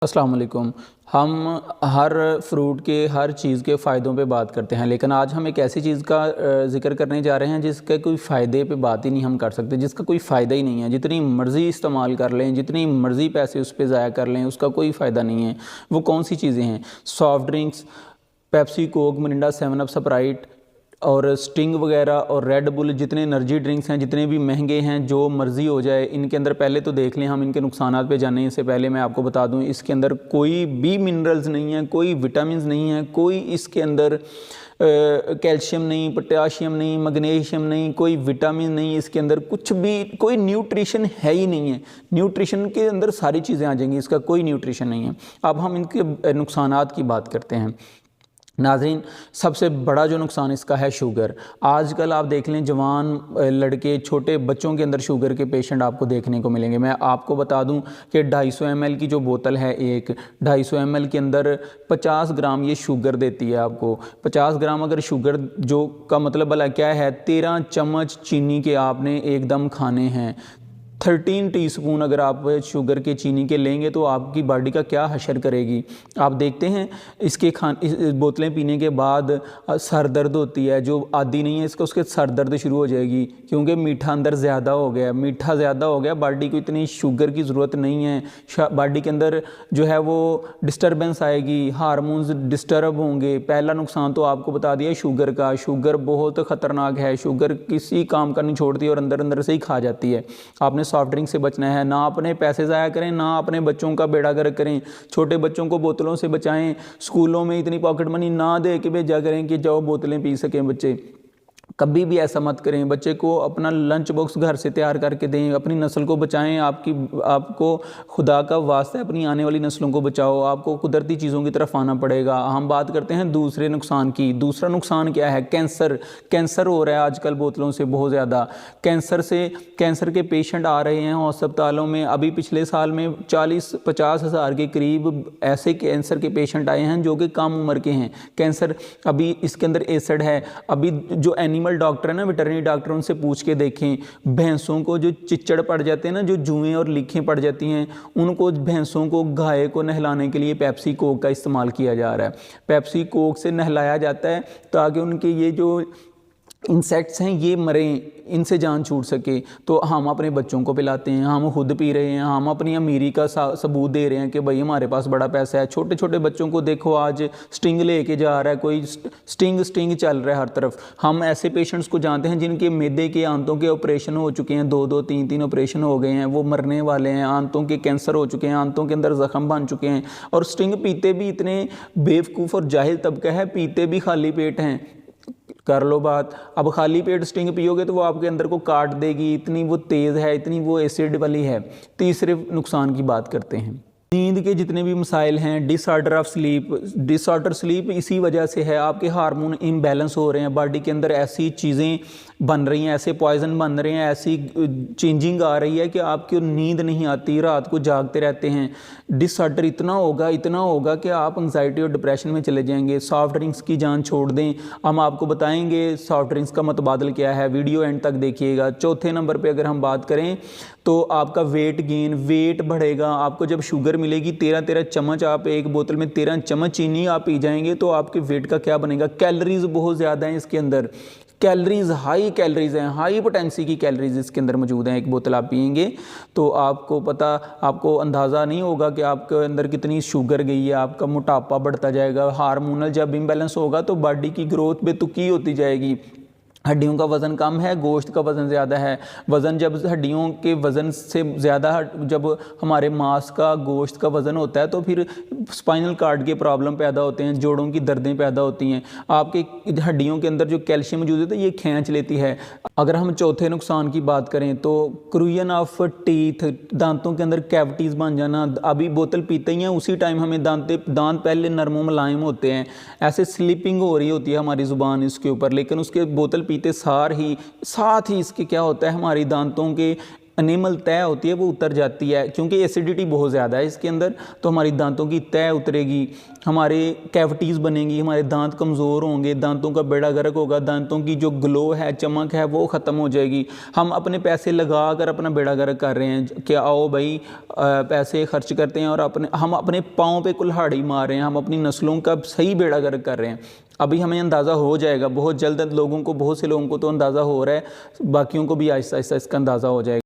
अस्सलाम वालेकुम। हम हर फ्रूट के हर चीज़ के फ़ायदों पे बात करते हैं, लेकिन आज हम एक ऐसी चीज़ का ज़िक्र करने जा रहे हैं जिसके कोई फ़ायदे पे बात ही नहीं हम कर सकते, जिसका कोई फ़ायदा ही नहीं है। जितनी मर्ज़ी इस्तेमाल कर लें, जितनी मर्ज़ी पैसे उस पे ज़ाया कर लें, उसका कोई फ़ायदा नहीं है। वो कौन सी चीज़ें हैं? Soft drinks, Pepsi, Coke, Mirinda, 7 up, Sprite और स्टिंग वगैरह और रेड बुल, जितने एनर्जी ड्रिंक्स हैं, जितने भी महंगे हैं, जो मर्ज़ी हो जाए, इनके अंदर पहले तो देख लें हम इनके नुकसानात पे जाने से पहले मैं आपको बता दूं, इसके अंदर कोई भी मिनरल्स नहीं है, कोई विटामिन्स नहीं है, कोई इसके अंदर कैल्शियम नहीं, पोटाशियम नहीं, मैग्नीशियम नहीं, कोई विटामिन नहीं, इसके अंदर कुछ भी कोई न्यूट्रिशन है ही नहीं है। न्यूट्रिशन के अंदर सारी चीज़ें आ जाएंगी, इसका कोई न्यूट्रिशन नहीं है। अब हम इनके नुकसानात की बात करते हैं। नाज़रीन, सबसे बड़ा जो नुकसान इसका है शुगर। आजकल आप देख लें जवान लड़के, छोटे बच्चों के अंदर शुगर के पेशेंट आपको देखने को मिलेंगे। मैं आपको बता दूं कि 250 ml की जो बोतल है, एक 250 ml के अंदर 50 ग्राम ये शुगर देती है आपको। 50 ग्राम अगर शुगर जो का मतलब भला क्या है, 13 चम्मच चीनी के आपने एकदम खाने हैं। 13 टीस्पून अगर आप शुगर के चीनी के लेंगे तो आपकी बॉडी का क्या हशर करेगी। आप देखते हैं इसके इस बोतलें पीने के बाद सर दर्द होती है, जो आदी नहीं है इसका उसके सर दर्द शुरू हो जाएगी, क्योंकि मीठा अंदर ज़्यादा हो गया। मीठा ज़्यादा हो गया, बॉडी को इतनी शुगर की ज़रूरत नहीं है। बॉडी के अंदर जो है वो डिस्टर्बेंस आएगी, हार्मोन्स डिस्टर्ब होंगे। पहला नुकसान तो आपको बता दिया शुगर का। शुगर बहुत ख़तरनाक है, शुगर किसी काम का नहीं छोड़ती और अंदर अंदर से ही खा जाती है। आपने सॉफ्ट ड्रिंक से बचना है, ना अपने पैसे ज़ाया करें, ना अपने बच्चों का बेड़ा गर्क करें। छोटे बच्चों को बोतलों से बचाएं। स्कूलों में इतनी पॉकेट मनी ना दे के भेजा करें कि जाओ बोतलें पी सकें बच्चे। कभी भी ऐसा मत करें। बच्चे को अपना लंच बॉक्स घर से तैयार करके दें। अपनी नस्ल को बचाएं। आपको खुदा का वास्ता है, अपनी आने वाली नस्लों को बचाओ। आपको कुदरती चीज़ों की तरफ आना पड़ेगा। हम बात करते हैं दूसरे नुकसान की। दूसरा नुकसान क्या है? कैंसर। कैंसर हो रहा है आजकल बोतलों से बहुत ज़्यादा। कैंसर के पेशेंट आ रहे हैं अस्पतालों में। अभी पिछले साल में 40-50 हज़ार के करीब ऐसे कैंसर के पेशेंट आए हैं जो कि कम उम्र के हैं। कैंसर अभी इसके अंदर एसिड है। अभी जो एनिमल डॉक्टर है ना, वेटरनरी डॉक्टर, उनसे पूछ के देखें। भैंसों को जो चिच्चड़ पड़ जाते हैं ना, जो जुएं और लीखें पड़ जाती हैं, उनको भैंसों को, गाय को नहलाने के लिए पेप्सी कोक का इस्तेमाल किया जा रहा है। पेप्सी कोक से नहलाया जाता है ताकि उनके ये जो इंसेक्ट्स हैं ये मरें, इनसे जान छूट सके। तो हम अपने बच्चों को पिलाते हैं, हम खुद पी रहे हैं, हम अपनी अमीरी का सबूत दे रहे हैं कि भाई हमारे पास बड़ा पैसा है। छोटे छोटे बच्चों को देखो, आज स्टिंग लेके जा रहा है कोई, स्टिंग चल रहा है हर तरफ। हम ऐसे पेशेंट्स को जानते हैं जिनके मैदे के आंतों के ऑपरेशन हो चुके हैं, 2-2, 3-3 ऑपरेशन हो गए हैं, वो मरने वाले हैं। आंतों के कैंसर हो चुके हैं, आंतों के अंदर जख्म बन चुके हैं। और स्टिंग पीते भी इतने बेवकूफ़ और जाहिल तबका है, पीते भी खाली पेट हैं। कर लो बात। अब खाली पेट स्टिंग पियोगे तो वो आपके अंदर को काट देगी, इतनी वो तेज़ है, इतनी वो एसिड वाली है। तीसरे नुकसान की बात करते हैं। नींद के जितने भी मसाइल हैं, डिसऑर्डर स्लीप इसी वजह से है। आपके हार्मोन इम्बैलेंस हो रहे हैं, बॉडी के अंदर ऐसी चीज़ें बन रही हैं, ऐसे पॉइजन बन रहे हैं, ऐसी चेंजिंग आ रही है कि आपकी नींद नहीं आती, रात को जागते रहते हैं। डिसऑर्डर इतना होगा कि आप एंग्जाइटी और डिप्रेशन में चले जाएंगे। सॉफ्ट ड्रिंक्स की जान छोड़ दें। हम आपको बताएंगे सॉफ्ट ड्रिंक्स का मतबादल क्या है, वीडियो एंड तक देखिएगा। चौथे नंबर पे अगर हम बात करें तो आपका वेट बढ़ेगा। आपको जब शुगर मिलेगी 13 चम्मच, आप एक बोतल में 13 चम्मच चीनी आप पी जाएंगे तो आपके वेट का क्या बनेगा। कैलोरीज बहुत ज़्यादा हैं इसके अंदर, हाई कैलोरीज हैं, हाई पोटेंसी की कैलोरीज इसके अंदर मौजूद हैं। एक बोतल आप पियेंगे तो आपको अंदाज़ा नहीं होगा कि आपके अंदर कितनी शुगर गई है। आपका मोटापा बढ़ता जाएगा। हार्मोनल जब इम्बैलेंस होगा तो बॉडी की ग्रोथ बेतुकी होती जाएगी। हड्डियों का वज़न कम है, गोश्त का वज़न ज़्यादा है। वज़न जब हड्डियों के वज़न से ज़्यादा, जब हमारे मांस का, गोश्त का वज़न होता है तो फिर स्पाइनल कार्ड के प्रॉब्लम पैदा होते हैं, जोड़ों की दर्दें पैदा होती हैं। आपके हड्डियों के अंदर जो कैल्शियम मौजूद होता है ये खींच लेती है। अगर हम चौथे नुकसान की बात करें तो क्रूयन ऑफ टीथ, दांतों के अंदर कैविटीज़ बन जाना। अभी बोतल पीते ही हैं उसी टाइम हमें दांत पहले नरम मुलायम होते हैं, ऐसे स्लिपिंग हो रही होती है हमारी ज़ुबान इसके ऊपर, लेकिन उसके बोतल पीते साथ ही इसके क्या होता है, हमारी दांतों के एनिमल तय होती है वो उतर जाती है, क्योंकि एसिडिटी बहुत ज़्यादा है इसके अंदर, तो हमारी दांतों की तय उतरेगी, हमारे कैविटीज़ बनेंगी, हमारे दांत कमज़ोर होंगे, दांतों का बेड़ा गर्क होगा, दांतों की जो ग्लो है, चमक है, वो ख़त्म हो जाएगी। हम अपने पैसे लगा कर अपना बेड़ा गर्क कर रहे हैं कि आओ भाई पैसे खर्च करते हैं और हम अपने पाँव पे कुल्हाड़ी मार रहे हैं, हम अपनी नस्लों का सही बेड़ा गर्क कर रहे हैं। अभी हमें अंदाज़ा हो जाएगा, बहुत जल्द बहुत से लोगों को तो अंदाज़ा हो रहा है, बाकियों को भी आहिस्ता आहिस्ता इसका अंदाज़ा हो जाएगा।